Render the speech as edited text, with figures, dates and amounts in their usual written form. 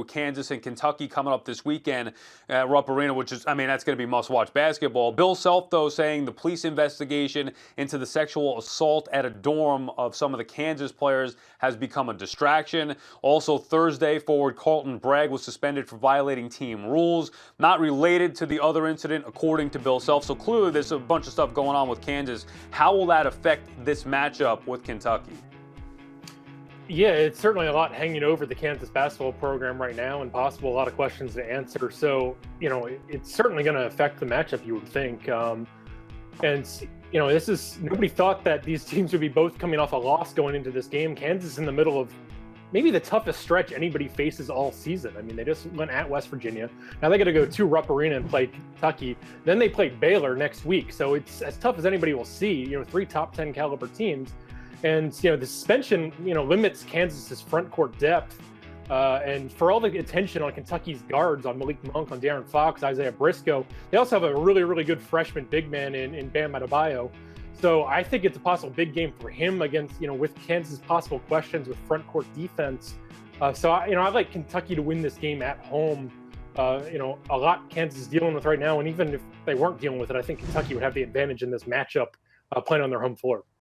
with Kansas and Kentucky coming up this weekend at Rupp Arena, which is, I mean, that's going to be must-watch basketball. Bill Self, though, saying the police investigation into the sexual assault at a dorm of some of the Kansas players has become a distraction. Also, Thursday, forward Carlton Bragg was suspended for violating team rules, not related to the other incident, according to Bill Self. So clearly there's a bunch of stuff going on with Kansas. How will that affect this matchup with Kentucky? Yeah, it's certainly a lot hanging over the Kansas basketball program right now, and possible a lot of questions to answer. So, it's certainly going to affect the matchup, you would think. Nobody thought that these teams would be both coming off a loss going into this game. Kansas is in the middle of maybe the toughest stretch anybody faces all season. I mean, they just went at West Virginia. Now they got to go to Rupp Arena and play Kentucky. Then they play Baylor next week. So it's as tough as anybody will see, 3 top 10 caliber teams. And, the suspension, limits Kansas's front court depth. And for all the attention on Kentucky's guards, on Malik Monk, on De'Aaron Fox, Isaiah Briscoe, they also have a really, really good freshman big man in Bam Adebayo. So I think it's a possible big game for him against, with Kansas' possible questions with front court defense. I like Kentucky to win this game at home. A lot Kansas is dealing with right now. And even if they weren't dealing with it, I think Kentucky would have the advantage in this matchup playing on their home floor.